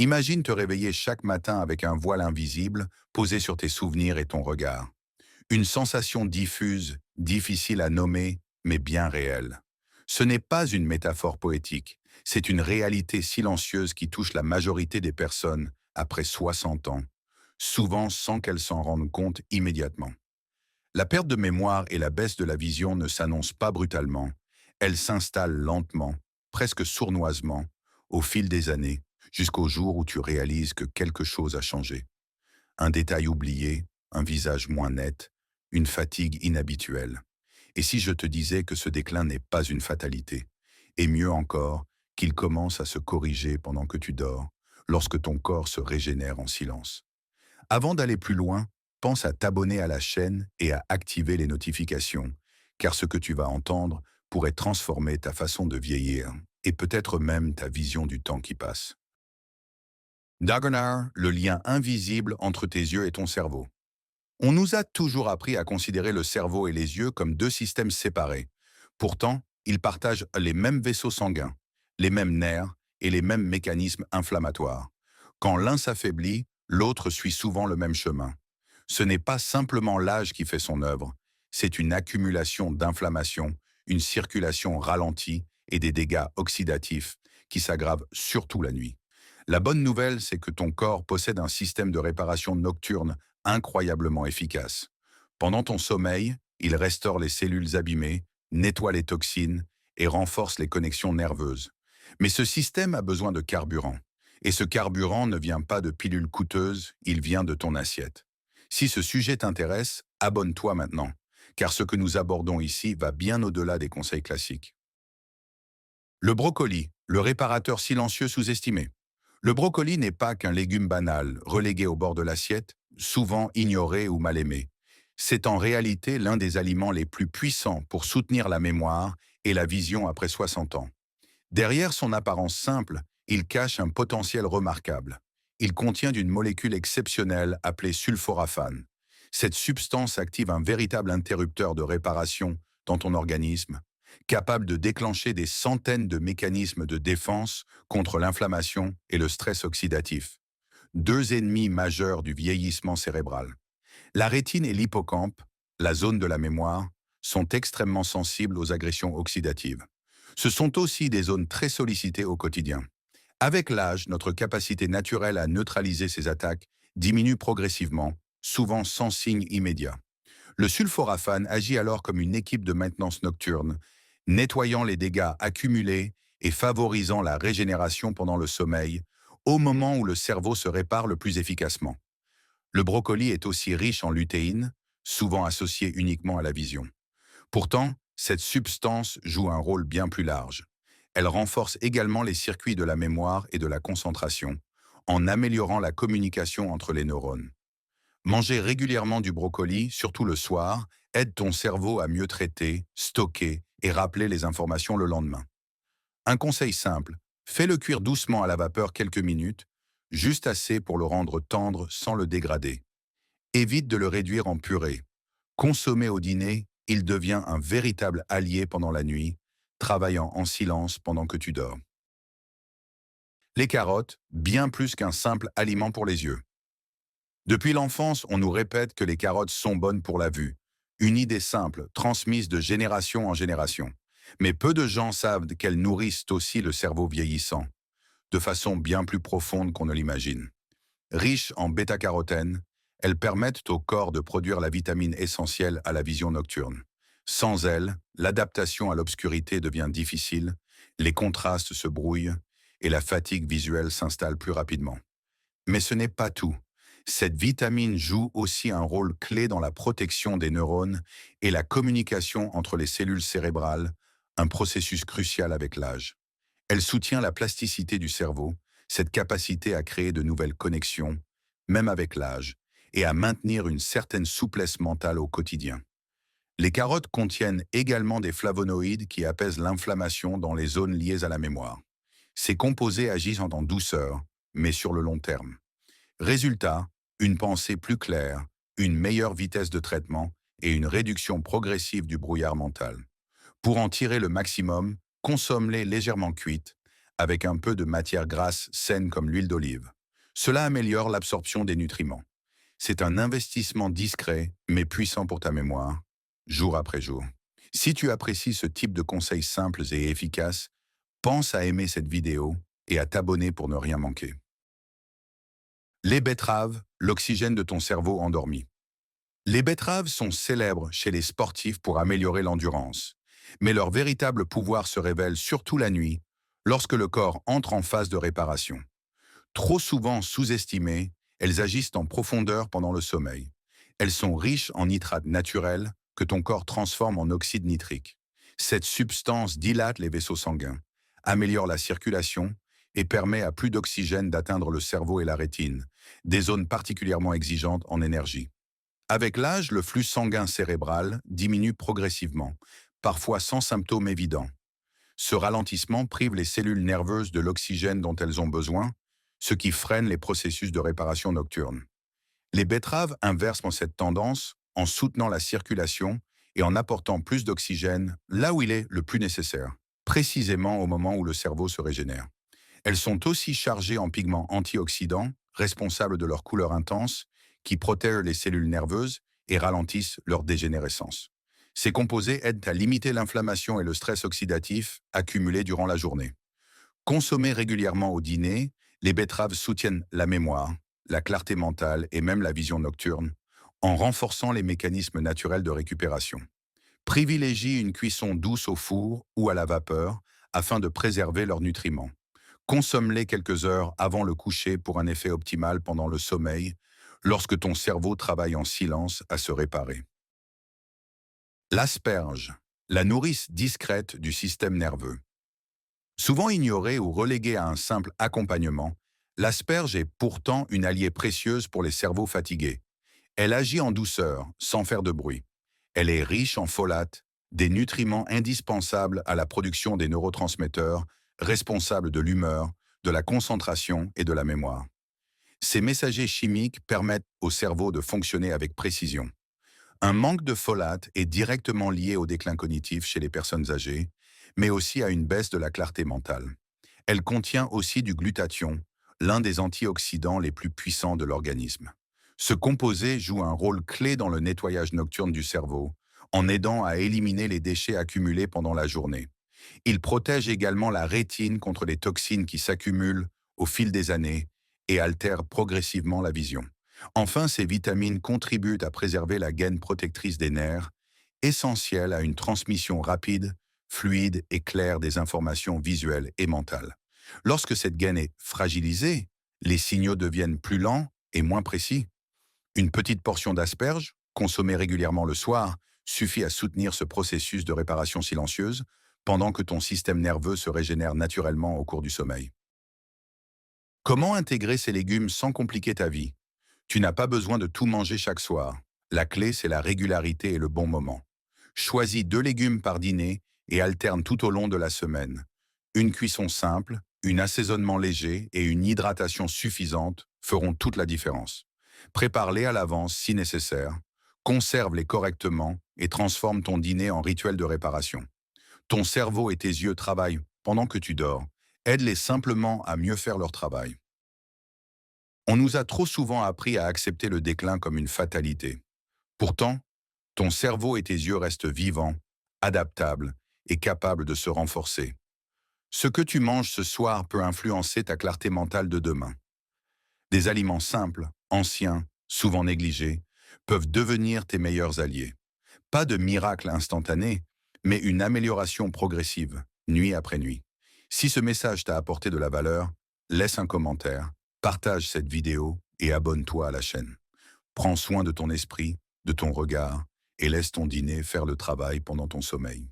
Imagine te réveiller chaque matin avec un voile invisible posé sur tes souvenirs et ton regard. Une sensation diffuse, difficile à nommer, mais bien réelle. Ce n'est pas une métaphore poétique, c'est une réalité silencieuse qui touche la majorité des personnes après 60 ans, souvent sans qu'elles s'en rendent compte immédiatement. La perte de mémoire et la baisse de la vision ne s'annoncent pas brutalement, elles s'installent lentement, presque sournoisement, au fil des années, jusqu'au jour où tu réalises que quelque chose a changé. Un détail oublié, un visage moins net, une fatigue inhabituelle. Et si je te disais que ce déclin n'est pas une fatalité, et mieux encore, qu'il commence à se corriger pendant que tu dors, lorsque ton corps se régénère en silence. Avant d'aller plus loin, pense à t'abonner à la chaîne et à activer les notifications, car ce que tu vas entendre pourrait transformer ta façon de vieillir et peut-être même ta vision du temps qui passe. Dagonar, le lien invisible entre tes yeux et ton cerveau. On nous a toujours appris à considérer le cerveau et les yeux comme deux systèmes séparés. Pourtant, ils partagent les mêmes vaisseaux sanguins, les mêmes nerfs et les mêmes mécanismes inflammatoires. Quand l'un s'affaiblit, l'autre suit souvent le même chemin. Ce n'est pas simplement l'âge qui fait son œuvre, c'est une accumulation d'inflammation, une circulation ralentie et des dégâts oxydatifs qui s'aggravent surtout la nuit. La bonne nouvelle, c'est que ton corps possède un système de réparation nocturne incroyablement efficace. Pendant ton sommeil, il restaure les cellules abîmées, nettoie les toxines et renforce les connexions nerveuses. Mais ce système a besoin de carburant. Et ce carburant ne vient pas de pilules coûteuses, il vient de ton assiette. Si ce sujet t'intéresse, abonne-toi maintenant, car ce que nous abordons ici va bien au-delà des conseils classiques. Le brocoli, le réparateur silencieux sous-estimé. Le brocoli n'est pas qu'un légume banal, relégué au bord de l'assiette, souvent ignoré ou mal aimé. C'est en réalité l'un des aliments les plus puissants pour soutenir la mémoire et la vision après 60 ans. Derrière son apparence simple, il cache un potentiel remarquable. Il contient une molécule exceptionnelle appelée sulforaphane. Cette substance active un véritable interrupteur de réparation dans ton organisme, capable de déclencher des centaines de mécanismes de défense contre l'inflammation et le stress oxydatif. Deux ennemis majeurs du vieillissement cérébral. La rétine et l'hippocampe, la zone de la mémoire, sont extrêmement sensibles aux agressions oxydatives. Ce sont aussi des zones très sollicitées au quotidien. Avec l'âge, notre capacité naturelle à neutraliser ces attaques diminue progressivement, souvent sans signe immédiat. Le sulforaphane agit alors comme une équipe de maintenance nocturne, nettoyant les dégâts accumulés et favorisant la régénération pendant le sommeil, au moment où le cerveau se répare le plus efficacement. Le brocoli est aussi riche en lutéine, souvent associée uniquement à la vision. Pourtant, cette substance joue un rôle bien plus large. Elle renforce également les circuits de la mémoire et de la concentration, en améliorant la communication entre les neurones. Manger régulièrement du brocoli, surtout le soir, aide ton cerveau à mieux traiter, stocker et rappeler les informations le lendemain. Un conseil simple, fais-le cuire doucement à la vapeur quelques minutes, juste assez pour le rendre tendre sans le dégrader. Évite de le réduire en purée. Consommé au dîner, il devient un véritable allié pendant la nuit, travaillant en silence pendant que tu dors. Les carottes, bien plus qu'un simple aliment pour les yeux. Depuis l'enfance, on nous répète que les carottes sont bonnes pour la vue. Une idée simple, transmise de génération en génération. Mais peu de gens savent qu'elles nourrissent aussi le cerveau vieillissant, de façon bien plus profonde qu'on ne l'imagine. Riches en bêta-carotène, elles permettent au corps de produire la vitamine essentielle à la vision nocturne. Sans elle, l'adaptation à l'obscurité devient difficile, les contrastes se brouillent et la fatigue visuelle s'installe plus rapidement. Mais ce n'est pas tout. Cette vitamine joue aussi un rôle clé dans la protection des neurones et la communication entre les cellules cérébrales, un processus crucial avec l'âge. Elle soutient la plasticité du cerveau, cette capacité à créer de nouvelles connexions, même avec l'âge, et à maintenir une certaine souplesse mentale au quotidien. Les carottes contiennent également des flavonoïdes qui apaisent l'inflammation dans les zones liées à la mémoire. Ces composés agissent en douceur, mais sur le long terme. Résultat, une pensée plus claire, une meilleure vitesse de traitement et une réduction progressive du brouillard mental. Pour en tirer le maximum, consomme-les légèrement cuites, avec un peu de matière grasse saine comme l'huile d'olive. Cela améliore l'absorption des nutriments. C'est un investissement discret, mais puissant pour ta mémoire, jour après jour. Si tu apprécies ce type de conseils simples et efficaces, pense à aimer cette vidéo et à t'abonner pour ne rien manquer. Les betteraves, l'oxygène de ton cerveau endormi. Les betteraves sont célèbres chez les sportifs pour améliorer l'endurance, mais leur véritable pouvoir se révèle surtout la nuit, lorsque le corps entre en phase de réparation. Trop souvent sous-estimées, elles agissent en profondeur pendant le sommeil. Elles sont riches en nitrates naturels que ton corps transforme en oxyde nitrique. Cette substance dilate les vaisseaux sanguins, améliore la circulation et permet à plus d'oxygène d'atteindre le cerveau et la rétine, des zones particulièrement exigeantes en énergie. Avec l'âge, le flux sanguin cérébral diminue progressivement, parfois sans symptômes évidents. Ce ralentissement prive les cellules nerveuses de l'oxygène dont elles ont besoin, ce qui freine les processus de réparation nocturne. Les betteraves inversent cette tendance en soutenant la circulation et en apportant plus d'oxygène là où il est le plus nécessaire, précisément au moment où le cerveau se régénère. Elles sont aussi chargées en pigments antioxydants, responsables de leur couleur intense, qui protègent les cellules nerveuses et ralentissent leur dégénérescence. Ces composés aident à limiter l'inflammation et le stress oxydatif accumulés durant la journée. Consommées régulièrement au dîner, les betteraves soutiennent la mémoire, la clarté mentale et même la vision nocturne, en renforçant les mécanismes naturels de récupération. Privilégie une cuisson douce au four ou à la vapeur afin de préserver leurs nutriments. Consomme-les quelques heures avant le coucher pour un effet optimal pendant le sommeil, lorsque ton cerveau travaille en silence à se réparer. L'asperge, la nourrice discrète du système nerveux. Souvent ignorée ou reléguée à un simple accompagnement, l'asperge est pourtant une alliée précieuse pour les cerveaux fatigués. Elle agit en douceur, sans faire de bruit. Elle est riche en folates, des nutriments indispensables à la production des neurotransmetteurs, responsables de l'humeur, de la concentration et de la mémoire. Ces messagers chimiques permettent au cerveau de fonctionner avec précision. Un manque de folates est directement lié au déclin cognitif chez les personnes âgées, mais aussi à une baisse de la clarté mentale. Elle contient aussi du glutathion, l'un des antioxydants les plus puissants de l'organisme. Ce composé joue un rôle clé dans le nettoyage nocturne du cerveau, en aidant à éliminer les déchets accumulés pendant la journée. Il protège également la rétine contre les toxines qui s'accumulent au fil des années et altèrent progressivement la vision. Enfin, ces vitamines contribuent à préserver la gaine protectrice des nerfs, essentielle à une transmission rapide, fluide et claire des informations visuelles et mentales. Lorsque cette gaine est fragilisée, les signaux deviennent plus lents et moins précis. Une petite portion d'asperges, consommée régulièrement le soir, suffit à soutenir ce processus de réparation silencieuse pendant que ton système nerveux se régénère naturellement au cours du sommeil. Comment intégrer ces légumes sans compliquer ta vie? Tu n'as pas besoin de tout manger chaque soir. La clé, c'est la régularité et le bon moment. Choisis 2 légumes par dîner et alterne tout au long de la semaine. Une cuisson simple, un assaisonnement léger et une hydratation suffisante feront toute la différence. Prépare-les à l'avance si nécessaire, conserve-les correctement et transforme ton dîner en rituel de réparation. Ton cerveau et tes yeux travaillent pendant que tu dors. Aide-les simplement à mieux faire leur travail. On nous a trop souvent appris à accepter le déclin comme une fatalité. Pourtant, ton cerveau et tes yeux restent vivants, adaptables et capables de se renforcer. Ce que tu manges ce soir peut influencer ta clarté mentale de demain. Des aliments simples, anciens, souvent négligés, peuvent devenir tes meilleurs alliés. Pas de miracle instantané, mais une amélioration progressive, nuit après nuit. Si ce message t'a apporté de la valeur, laisse un commentaire, partage cette vidéo et abonne-toi à la chaîne. Prends soin de ton esprit, de ton regard, et laisse ton dîner faire le travail pendant ton sommeil.